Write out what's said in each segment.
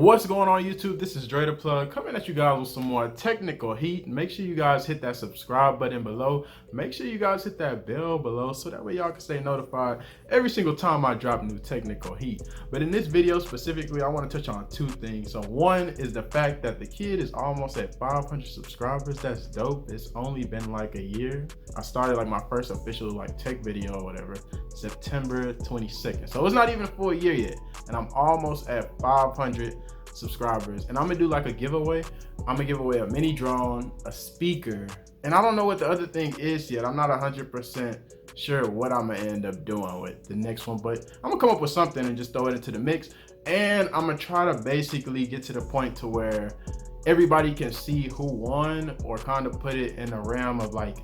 What's going on YouTube? This is Dre the Plug coming at you guys with some more technical heat. Make sure you guys hit that subscribe button below. Make sure you guys hit that bell below so that way y'all can stay notified every single time I drop new technical heat. But in this video specifically, I want to touch on two things. So one is the fact that the kid is almost at 500 subscribers. That's dope. It's only been like a year. I started like my first official like tech video or whatever September 22nd. So it's not even a full year yet. And I'm almost at 500 subscribers, and I'm gonna do like a giveaway. I'm gonna give away a mini drone, a speaker, and I don't know what the other thing is yet. I'm not 100% sure what I'm gonna end up doing with the next one, but I'm gonna come up with something and just throw it into the mix. And I'm gonna try to basically get to the point to where everybody can see who won, or kind of put it in the realm of like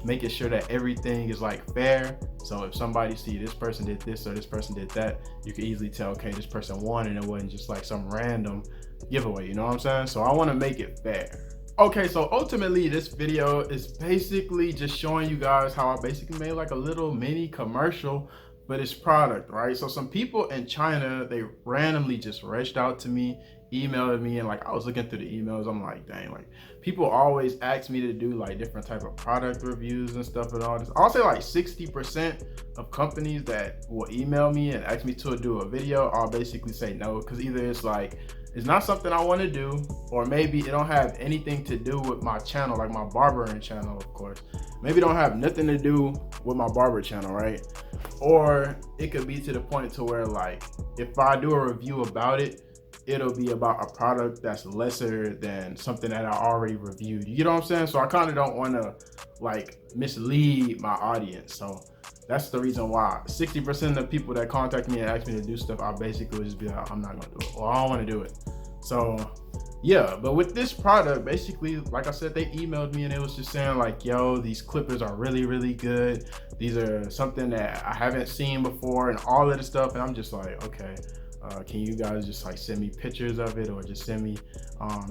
making sure that everything is like fair. So if somebody see this person did this or this person did that, you can easily tell, okay, this person won, and it wasn't just like some random giveaway, you know what I'm saying? So I want to make it fair. Okay, so ultimately this video is basically just showing you guys how I basically made like a little mini commercial for this product, right? So some people in China, they randomly just reached out to me, emailed me, and like I was looking through the emails, I'm like, dang, like people always ask me to do like different type of product reviews and stuff and all this. I'll say like 60% of companies that will email me and ask me to do a video, I'll basically say no, because either it's like it's not something I want to do, or maybe it don't have anything to do with my channel, like my barbering channel, of course. Maybe it don't have nothing to do with my barber channel, right? Or it could be to the point to where like if I do a review about it, it'll be about a product that's lesser than something that I already reviewed. You know what I'm saying? So I kind of don't want to like mislead my audience. So that's the reason why 60% of the people that contact me and ask me to do stuff, I basically would just be like, I'm not gonna do it, or I don't want to do it. So yeah, but with this product, basically, like I said, they emailed me and it was just saying like, yo, these clippers are really, really good. These are something that I haven't seen before and all of the stuff. And I'm just like, okay, can you guys just like send me pictures of it, or just send me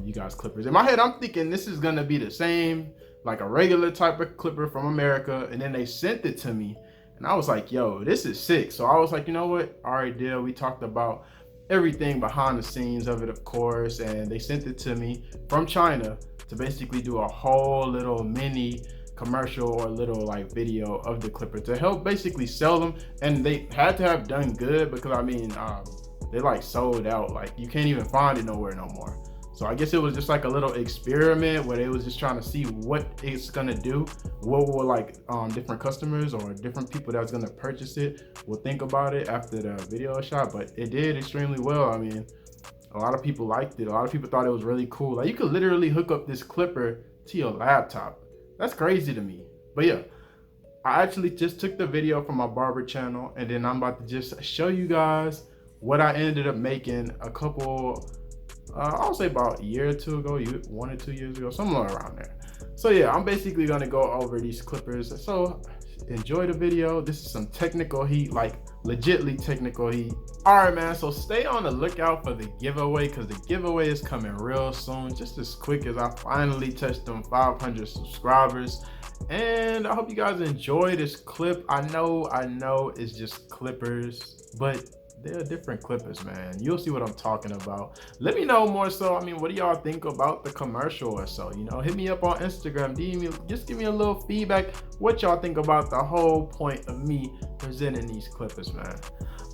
you guys clippers? In my head, I'm thinking this is gonna be the same, like a regular type of clipper from America. And then they sent it to me and I was like, yo, this is sick. So I was like, you know what? All right, deal. We talked about everything behind the scenes of it, of course, and they sent it to me from China to basically do a whole little mini commercial or little like video of the clipper to help basically sell them. And they had to have done good, because I mean they like sold out, like you can't even find it nowhere no more. So I guess it was just like a little experiment where they was just trying to see what it's gonna do, what will like different customers or different people that's gonna purchase it will think about it after the video shot. But it did extremely well. I mean, a lot of people liked it. A lot of people thought it was really cool. Like you could literally hook up this clipper to your laptop. That's crazy to me. But yeah, I actually just took the video from my barber channel, and then I'm about to just show you guys what I ended up making a couple, I'll say about a year or two ago, 1 or 2 years ago, somewhere around there. So yeah, I'm basically gonna go over these clippers. So enjoy the video. This is some technical heat, like legitly technical heat. All right, man, so stay on the lookout for the giveaway, because the giveaway is coming real soon, just as quick as I finally touched them 500 subscribers. And I hope you guys enjoy this clip. I know it's just clippers, but they're different clippers, man. You'll see what I'm talking about. Let me know more so. I mean, what do y'all think about the commercial or so? You know, hit me up on Instagram, DM me, just give me a little feedback. What y'all think about the whole point of me presenting these clippers, man?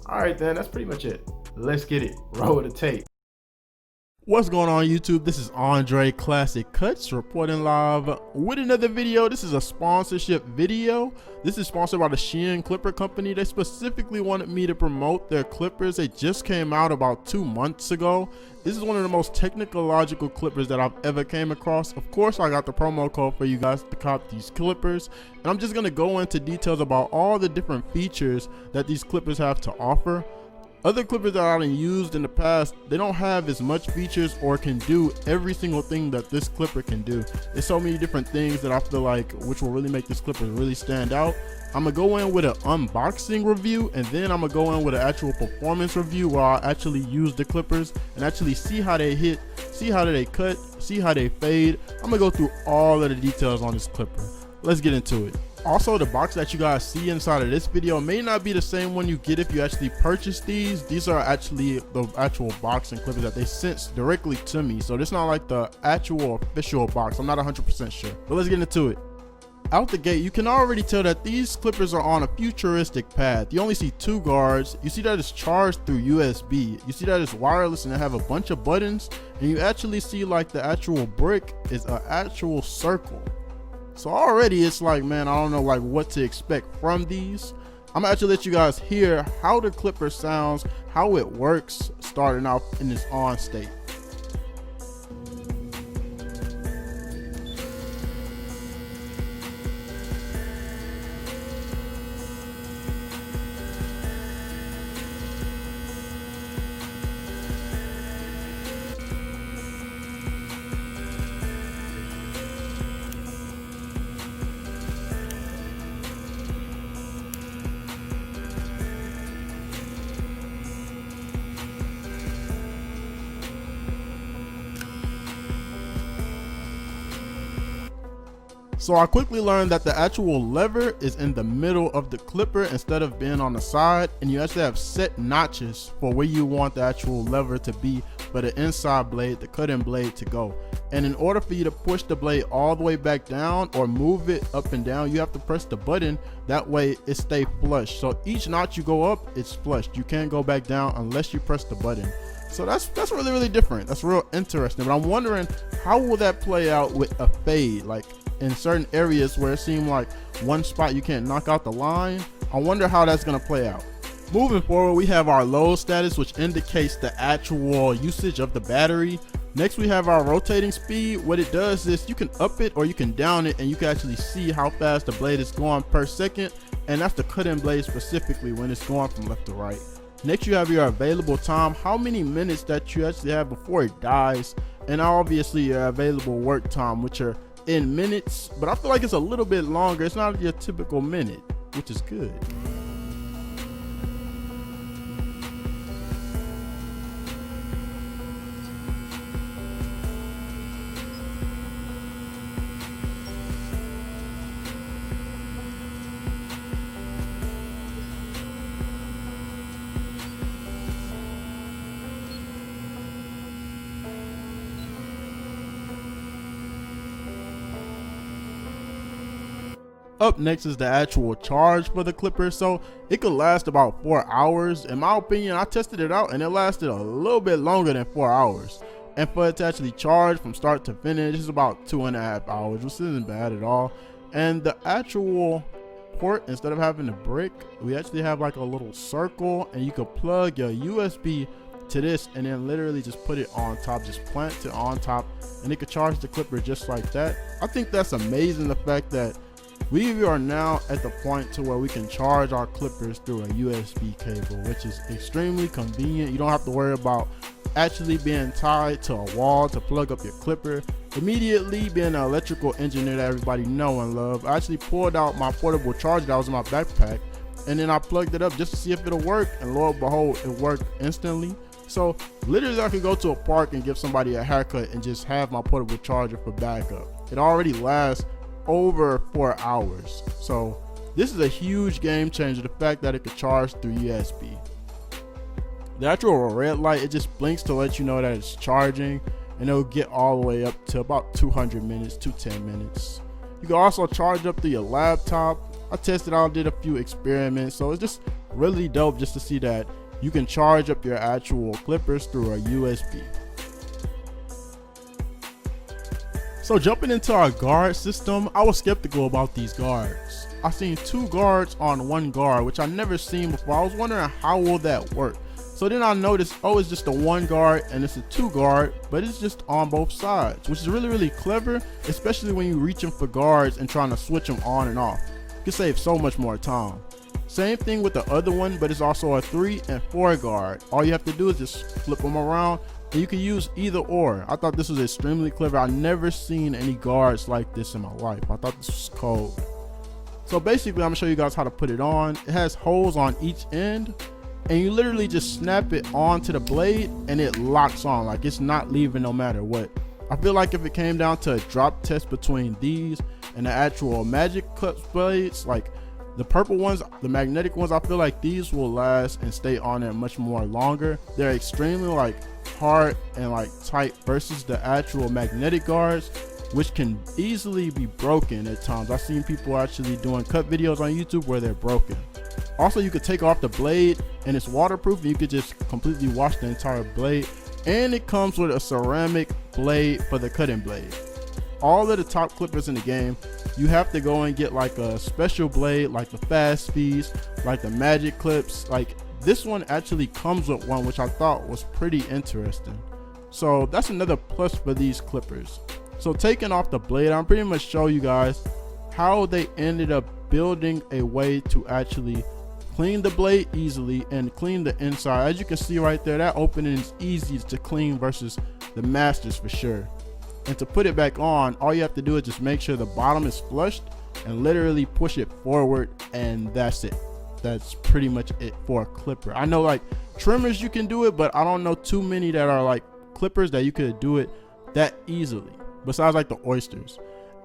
All right, then, that's pretty much it. Let's get it. Roll the tape. What's going on YouTube? This is Andre Classic Cuts reporting live with another video. This is a sponsorship video. This is sponsored by the Shein Clipper Company. They specifically wanted me to promote their clippers. They just came out about 2 months ago. This is one of the most technological clippers that I've ever came across. Of course, I got the promo code for you guys to cop these clippers. And I'm just gonna go into details about all the different features that these clippers have to offer. Other clippers that I've used in the past, they don't have as much features or can do every single thing that this clipper can do. There's so many different things that I feel like which will really make this clipper really stand out. I'm gonna go in with an unboxing review, and then I'm gonna go in with an actual performance review where I actually use the clippers and actually see how they hit, see how they cut, see how they fade. I'm gonna go through all of the details on this clipper. Let's get into it. Also, the box that you guys see inside of this video may not be the same one you get if you actually purchase these. These are actually the actual box and clippers that they sent directly to me. So this is not like the actual official box. I'm not 100% sure, but let's get into it. Out the gate, you can already tell that these clippers are on a futuristic path. You only see 2 guards. You see that it's charged through USB. You see that it's wireless and they have a bunch of buttons. And you actually see like the actual brick is an actual circle. So already it's like, man, I don't know like what to expect from these. I'm gonna actually let you guys hear how the clipper sounds, how it works, starting off in its on state. So I quickly learned that the actual lever is in the middle of the clipper instead of being on the side, and you actually have set notches for where you want the actual lever to be for the inside blade, the cutting blade to go. And in order for you to push the blade all the way back down or move it up and down, you have to press the button. That way it stays flush. So each notch you go up, it's flushed. You can't go back down unless you press the button. So that's really different. That's real interesting. But I'm wondering, how will that play out with a fade? Like in certain areas where it seemed like one spot you can't knock out the line. I wonder how that's gonna play out. Moving forward, we have our load status, which indicates the actual usage of the battery. Next, we have our rotating speed. What it does is you can up it or you can down it, and you can actually see how fast the blade is going per second. And that's the cutting blade specifically when it's going from left to right. Next, you have your available time, how many minutes that you actually have before it dies. And obviously your available work time, which are in minutes, but I feel like it's a little bit longer. It's not your typical minute, which is good. Up next is the actual charge for the clipper. So it could last about 4 hours. In my opinion, I tested it out and it lasted a little bit longer than 4 hours. And for it to actually charge from start to finish, it's about 2.5 hours, which isn't bad at all. And the actual port, instead of having a brick, we actually have like a little circle, and you could plug your USB to this and then literally just put it on top, just plant it on top, and it could charge the clipper just like that. I think that's amazing, the fact that we are now at the point to where we can charge our clippers through a USB cable, which is extremely convenient. You don't have to worry about actually being tied to a wall to plug up your clipper. Immediately, being an electrical engineer that everybody know and love, I actually pulled out my portable charger that was in my backpack, and then I plugged it up just to see if it'll work, and lo and behold, it worked instantly. So literally I could go to a park and give somebody a haircut and just have my portable charger for backup. It already lasts over 4 hours. So this is a huge game changer, the fact that it could charge through USB. The actual red light, it just blinks to let you know that it's charging, and it'll get all the way up to about 200 minutes, 210 minutes. You can also charge up through your laptop. I tested out, did a few experiments, so it's just really dope just to see that you can charge up your actual clippers through a USB. So jumping into our guard system, I was skeptical about these guards. I seen 2 guards on 1 guard, which I never seen before. I was wondering, how will that work? So then I noticed, oh, it's just a 1 guard and it's a 2 guard, but it's just on both sides, which is really clever, especially when you're reaching for guards and trying to switch them on and off. You can save so much more time. Same thing with the other one, but it's also a 3 and 4 guard. All you have to do is just flip them around, and you can use either or. I thought this was extremely clever. I've never seen any guards like this in my life. I thought this was cold. So basically, I'm gonna show you guys how to put it on. It has holes on each end, and you literally just snap it onto the blade and it locks on, like it's not leaving no matter what. I feel like if it came down to a drop test between these and the actual Magic Clips blades, like the purple ones, the magnetic ones, I feel like these will last and stay on there much more longer. They're extremely like hard and like tight versus the actual magnetic guards, which can easily be broken at times. I've seen people actually doing cut videos on YouTube where they're broken. Also, you could take off the blade and it's waterproof, and you could just completely wash the entire blade. And it comes with a ceramic blade for the cutting blade. All of the top clippers in the game, you have to go and get like a special blade, like the Fast Feeds, like the Magic Clips. Like this one actually comes with one, which I thought was pretty interesting. So that's another plus for these clippers. So taking off the blade, I'm pretty much show you guys how they ended up building a way to actually clean the blade easily and clean the inside. As you can see right there, that opening is easy to clean versus the Masters for sure. And to put it back on, all you have to do is just make sure the bottom is flushed and literally push it forward, and that's it. That's pretty much it for a clipper. I know like trimmers you can do it, but I don't know too many that are like clippers that you could do it that easily, besides like the oysters.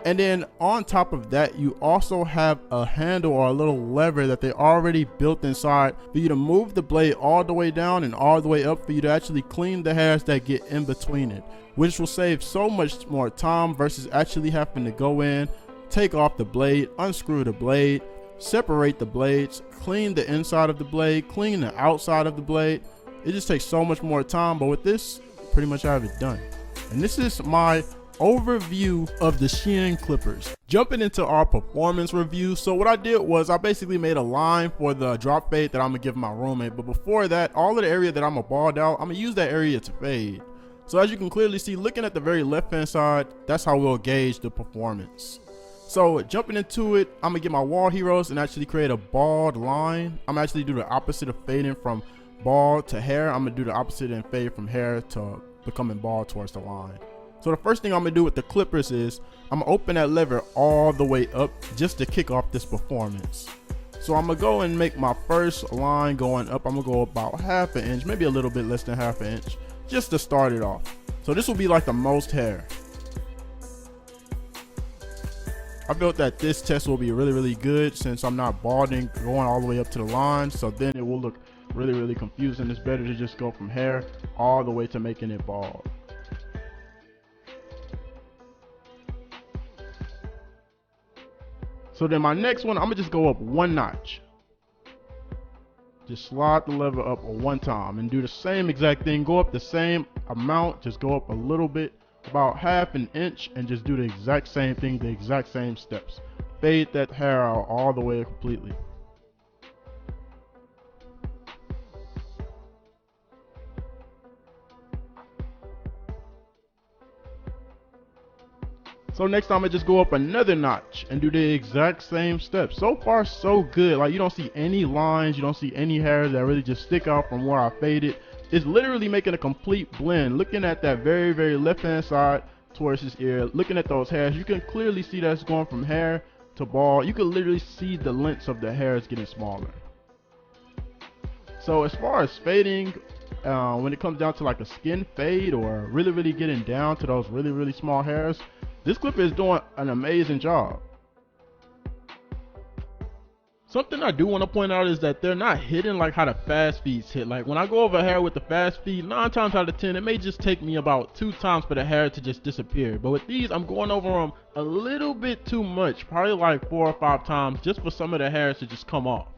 And then on top of that, you also have a handle or a little lever that they already built inside for you to move the blade all the way down and all the way up for you to actually clean the hairs that get in between it, which will save so much more time versus actually having to go in, take off the blade, unscrew the blade, separate the blades, clean the inside of the blade, clean the outside of the blade. It just takes so much more time, but with this, pretty much I have it done. And this is my overview of the Shein clippers. Jumping into our performance review, so what I did was I basically made a line for the drop fade that I'm gonna give my roommate, but before that, all of the area that I'm gonna bald out, I'm gonna use that area to fade. So as you can clearly see, looking at the very left hand side, that's how we'll gauge the performance. So jumping into it, I'm gonna get my wall heroes and actually create a bald line. I'm actually do the opposite of fading from bald to hair. I'm gonna do the opposite and fade from hair to becoming bald towards the line. So the first thing I'm gonna do with the clippers is I'm gonna open that lever all the way up just to kick off this performance. So I'm gonna go and make my first line going up. I'm gonna go about ½ an inch, maybe a little bit less than ½ an inch, just to start it off. So this will be like the most hair. I felt that this test will be really good since I'm not balding going all the way up to the line, so then it will look really confusing. It's better to just go from hair all the way to making it bald. So then my next one, I'm gonna just go up one notch. Just slide the lever up one time and do the same exact thing. Go up the same amount, just go up a little bit, about ½ an inch, and just do the exact same thing, the exact same steps. Fade that hair out all the way completely. So next I'm gonna just go up another notch and do the exact same steps. So far so good. Like you don't see any lines, you don't see any hairs that really just stick out from where I faded. It's literally making a complete blend. Looking at that very left hand side towards his ear, looking at those hairs, you can clearly see that's going from hair to bald. You can literally see the lengths of the hairs getting smaller. So as far as fading, when it comes down to like a skin fade or really getting down to those really small hairs, this clipper is doing an amazing job. Something I do want to point out is that they're not hitting like how the Fast Feeds hit. Like when I go over hair with the Fast Feed, 9 times out of 10, it may just take me about 2 times for the hair to just disappear. But with these, I'm going over them a little bit too much, probably like 4 or 5 times just for some of the hairs to just come off.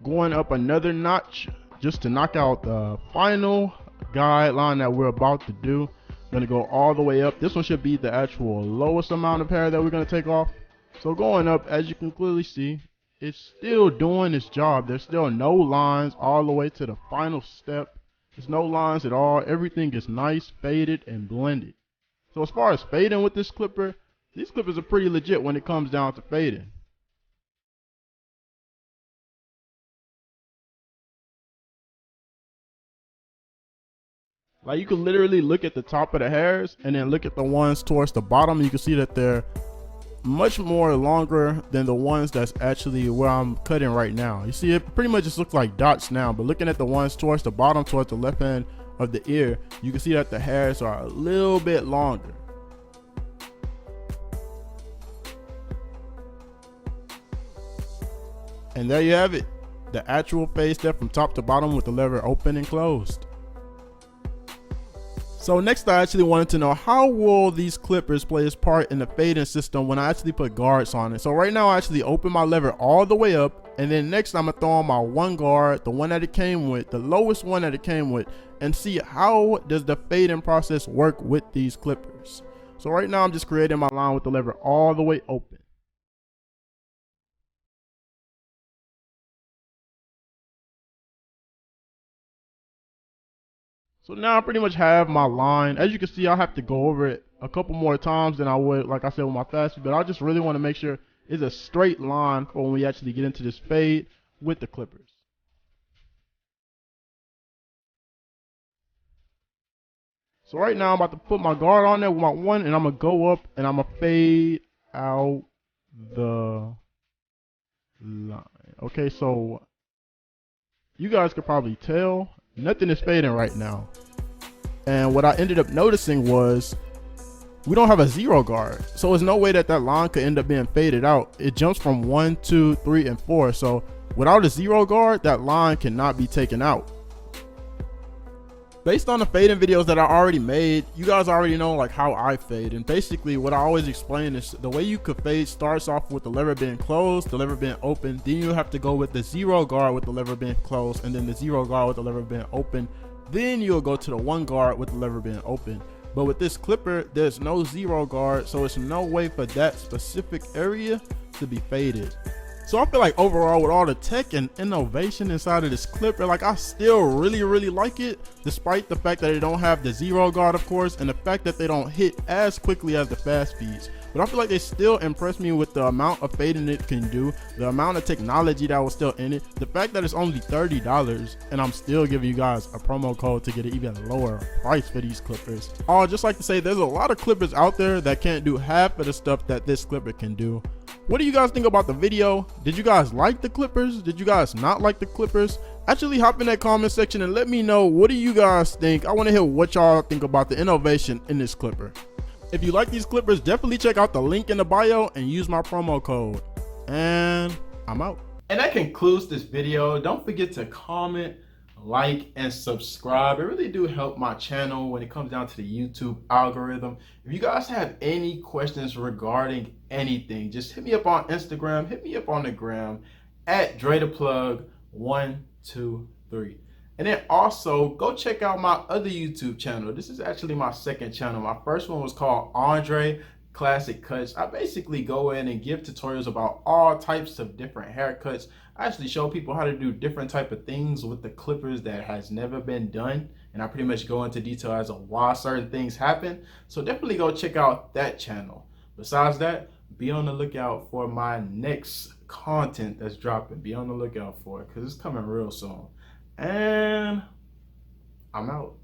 Going up another notch just to knock out the final guideline that we're about to do. Gonna go all the way up. This one should be the actual lowest amount of hair that we're gonna take off. So going up, as you can clearly see, it's still doing its job. There's still no lines all the way to the final step. There's no lines at all. Everything is nice, faded, and blended. So as far as fading with this clipper, these clippers are pretty legit when it comes down to fading. Like you can literally look at the top of the hairs and then look at the ones towards the bottom. You can see that they're much more longer than the ones that's actually where I'm cutting right now. You see it pretty much just looks like dots now, but looking at the ones towards the bottom, towards the left hand of the ear, you can see that the hairs are a little bit longer. And there you have it, the actual fade step from top to bottom with the lever open and closed. So next, I actually wanted to know, how will these clippers play its part in the fading system when I actually put guards on it? So right now I actually open my lever all the way up, and then next I'm gonna throw on my one guard, the one that it came with, the lowest one that it came with, and see how does the fading process work with these clippers. So right now I'm just creating my line with the lever all the way open. So now I pretty much have my line. As you can see, I'll have to go over it a couple more times than I would, like I said, with my fast feed, but I just really want to make sure it's a straight line for when we actually get into this fade with the clippers. So right now I'm about to put my guard on there with my one, and I'm gonna go up and I'm gonna fade out the line. Okay, so you guys could probably tell nothing is fading right now. And what I ended up noticing was we don't have a zero guard, so there's no way that that line could end up being faded out. It jumps from 1, 2, 3, and 4. So without a zero guard, that line cannot be taken out. Based on the fading videos that I already made, you guys already know like how I fade. And basically what I always explain is the way you could fade starts off with the lever being closed, the lever being open. Then you have to go with the zero guard with the lever being closed, and then the zero guard with the lever being open. Then you'll go to the one guard with the lever being open. But with this clipper, there's no zero guard, so it's no way for that specific area to be faded. So I feel like overall, with all the tech and innovation inside of this clipper, like I still really like it, despite the fact that they don't have the zero guard, of course, and the fact that they don't hit as quickly as the fast feeds. But I feel like they still impress me with the amount of fading it can do, the amount of technology that was still in it, the fact that it's only $30, and I'm still giving you guys a promo code to get an even lower price for these clippers. Oh, just like to say, there's a lot of clippers out there that can't do half of the stuff that this clipper can do. What do you guys think about the video? Did you guys like the clippers? Did you guys not like the clippers? Actually hop in that comment section and let me know, what do you guys think? I want to hear what y'all think about the innovation in this clipper. If you like these clippers, definitely check out the link in the bio and use my promo code. And I'm out. And that concludes this video. Don't forget to comment, like, and subscribe. It really do help my channel when it comes down to the YouTube algorithm. If you guys have any questions regarding anything, just hit me up on Instagram, hit me up on the gram at DreDaPlug123. And then also go check out my other YouTube channel. This is actually my second channel. My first one was called Andre Classic Cuts. I basically go in and give tutorials about all types of different haircuts. I actually show people how to do different type of things with the clippers that has never been done, and I pretty much go into detail as to why certain things happen. So definitely go check out that channel. Besides that, be on the lookout for my next content that's dropping. Be on the lookout for it because it's coming real soon. And I'm out.